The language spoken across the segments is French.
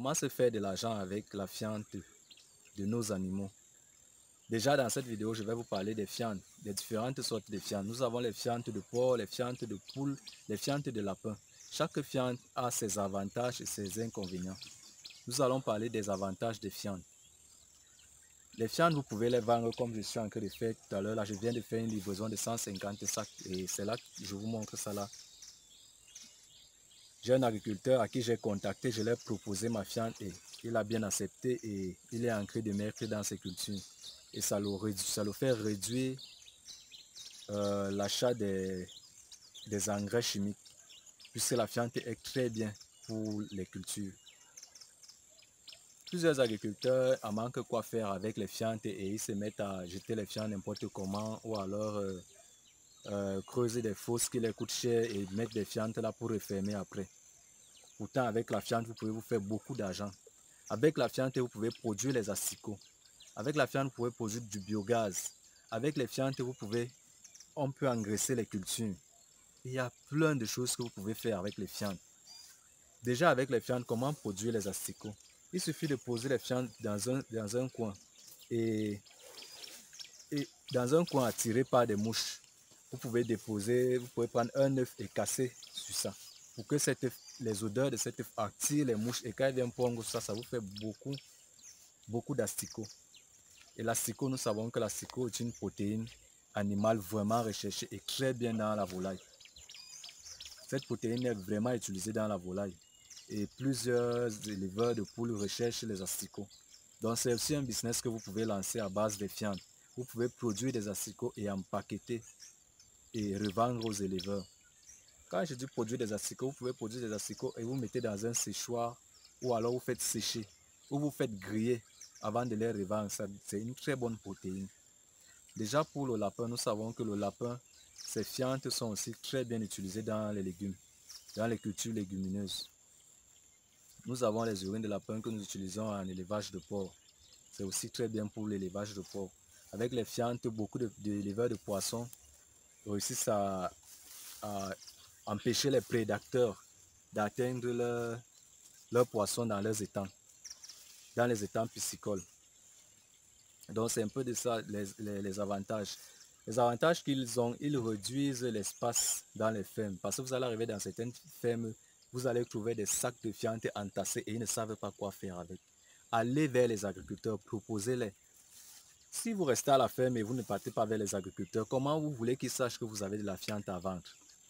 Comment se faire de l'argent avec la fiente de nos animaux? Déjà dans cette vidéo, je vais vous parler des fientes, des différentes sortes de fientes. Nous avons les fientes de porc, les fientes de poule, les fientes de lapin. Chaque fiente a ses avantages et ses inconvénients. Nous allons parler des avantages des fientes. Les fientes, vous pouvez les vendre comme je suis en train de faire tout à l'heure. Là, je viens de faire une livraison de 150 sacs et c'est là que je vous montre ça là. J'ai un agriculteur à qui j'ai contacté, je lui ai proposé ma fiente et il a bien accepté et il est en train de mettre dans ses cultures. Et ça le fait réduire l'achat des engrais chimiques, puisque la fiente est très bien pour les cultures. Plusieurs agriculteurs en manquent quoi faire avec les fientes et ils se mettent à jeter les fientes n'importe comment ou alors creuser des fosses qui les coûtent cher et mettre des fientes là pour refermer après. Pourtant, avec la fiente, vous pouvez vous faire beaucoup d'argent. Avec la fiente, vous pouvez produire les asticots. Avec la fiente, vous pouvez produire du biogaz. Avec les fientes, on peut engraisser les cultures. Il y a plein de choses que vous pouvez faire avec les fientes. Déjà, avec les fientes, comment produire les asticots? Il suffit de poser les fientes dans un coin et dans un coin attiré par des mouches. Vous pouvez prendre un œuf et casser sur ça pour que les odeurs de cet œuf attirent les mouches et quand elles viennent pondre ça vous fait beaucoup d'asticots. Et l'asticot, nous savons que l'asticot est une protéine animale vraiment recherchée et très bien dans la volaille. Cette protéine est vraiment utilisée dans la volaille et plusieurs éleveurs de poules recherchent les asticots. Donc c'est aussi un business que vous pouvez lancer à base des fientes. Vous pouvez produire des asticots et empaqueter et revendre aux éleveurs. Quand je dis produire des asticots, vous pouvez produire des asticots et vous mettez dans un séchoir ou alors vous faites sécher ou vous faites griller avant de les revendre. C'est une très bonne protéine. Déjà pour le lapin, nous savons que le lapin, ses fientes sont aussi très bien utilisées dans les légumes, dans les cultures légumineuses. Nous avons les urines de lapin que nous utilisons en élevage de porc. C'est aussi très bien pour l'élevage de porc. Avec les fientes, beaucoup d'éleveurs de poissons réussissent à empêcher les prédateurs d'atteindre leurs poissons dans leurs étangs, dans les étangs piscicoles. Donc c'est un peu de ça les avantages. Les avantages qu'ils ont, ils réduisent l'espace dans les fermes. Parce que vous allez arriver dans certaines fermes, vous allez trouver des sacs de fientes entassés et ils ne savent pas quoi faire avec. Allez vers les agriculteurs, proposez-les. Si vous restez à la ferme et vous ne partez pas vers les agriculteurs, comment vous voulez qu'ils sachent que vous avez de la fiente à vendre?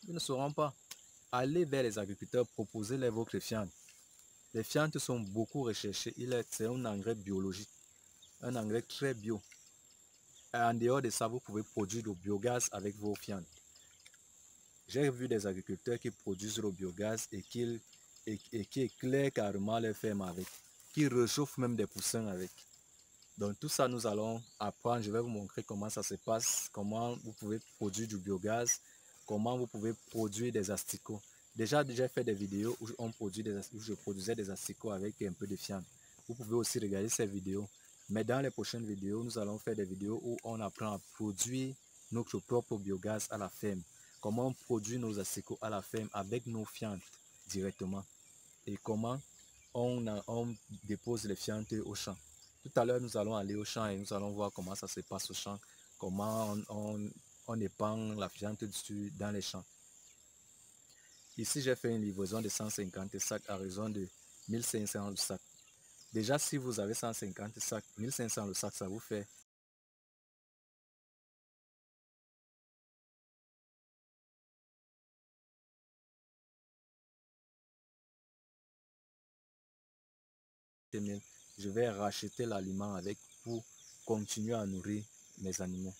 Ils ne sauront pas. Allez vers les agriculteurs, proposez-les votre fiente. Les fientes sont beaucoup recherchées. C'est un engrais biologique, un engrais très bio. Et en dehors de ça, vous pouvez produire du biogaz avec vos fientes. J'ai vu des agriculteurs qui produisent le biogaz et qui éclairent carrément les fermes avec, qui réchauffent même des poussins avec. Donc tout ça, nous allons apprendre. Je vais vous montrer comment ça se passe, comment vous pouvez produire du biogaz, comment vous pouvez produire des asticots. Déjà, j'ai fait des vidéos où je produisais des asticots avec un peu de fiente. Vous pouvez aussi regarder ces vidéos. Mais dans les prochaines vidéos, nous allons faire des vidéos où on apprend à produire notre propre biogaz à la ferme. Comment produire nos asticots à la ferme avec nos fientes directement. Et comment on dépose les fientes au champ. Tout à l'heure, nous allons aller au champ et nous allons voir comment ça se passe au champ, comment on épand la fiente dessus dans les champs. Ici, j'ai fait une livraison de 150 sacs à raison de 1500 le sac. Déjà, si vous avez 150 sacs, 1500 le sac, ça vous fait je vais racheter l'aliment avec pour continuer à nourrir mes animaux.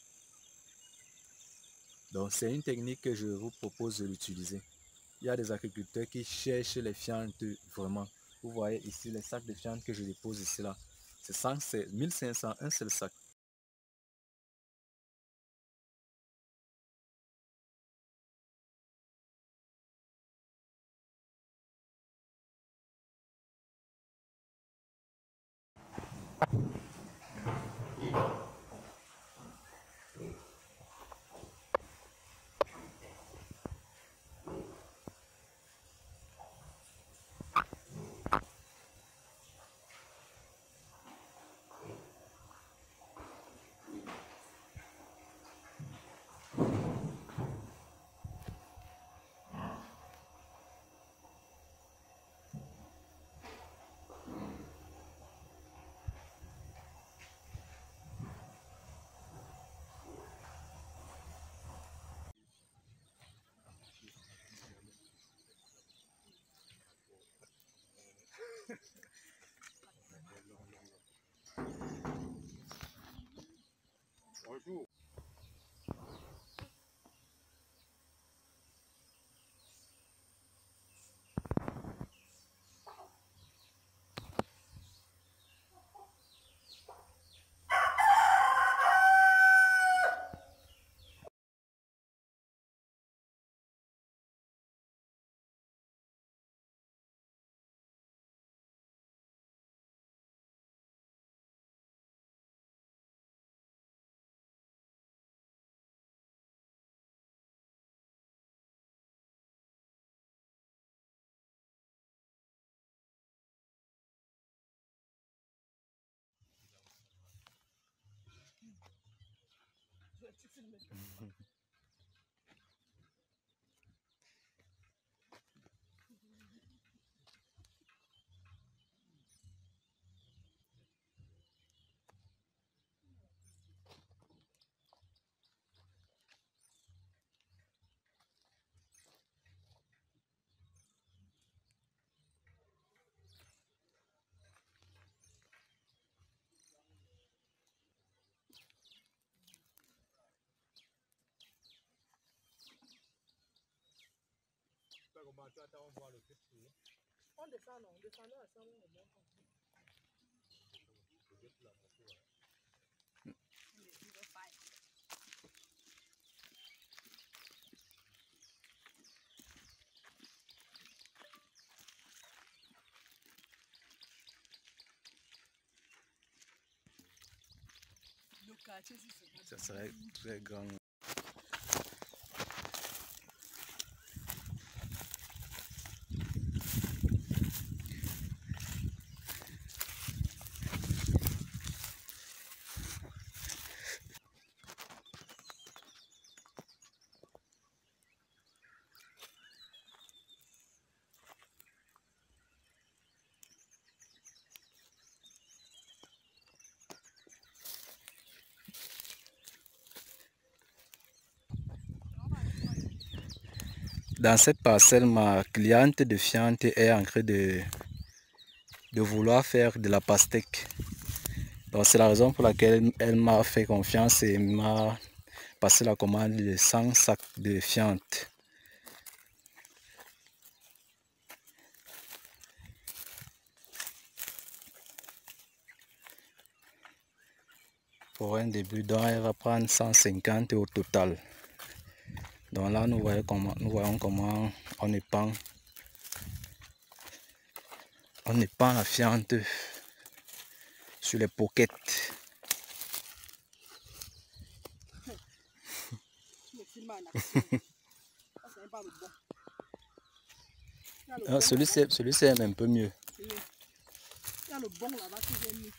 Donc, c'est une technique que je vous propose de l'utiliser. Il y a des agriculteurs qui cherchent les fientes vraiment. Vous voyez ici les sacs de fientes que je dépose ici là. C'est 1500, un seul sac. On descend, non, on descend ensemble, on monte. Le quartier, Ça serait très grand. Dans cette parcelle, ma cliente de fiente est en train de vouloir faire de la pastèque. Donc c'est la raison pour laquelle elle m'a fait confiance et m'a passé la commande de 100 sacs de fiente. Pour un début, donc elle va prendre 150 au total. Donc là, nous voyons comment on épand la fiente sur les pockets. Celui-ci est un peu mieux. Il y a le bon là-bas que j'ai mis.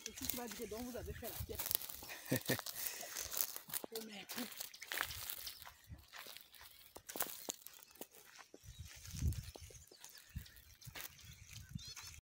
Et si tu vas dire donc vous avez fait la pièce.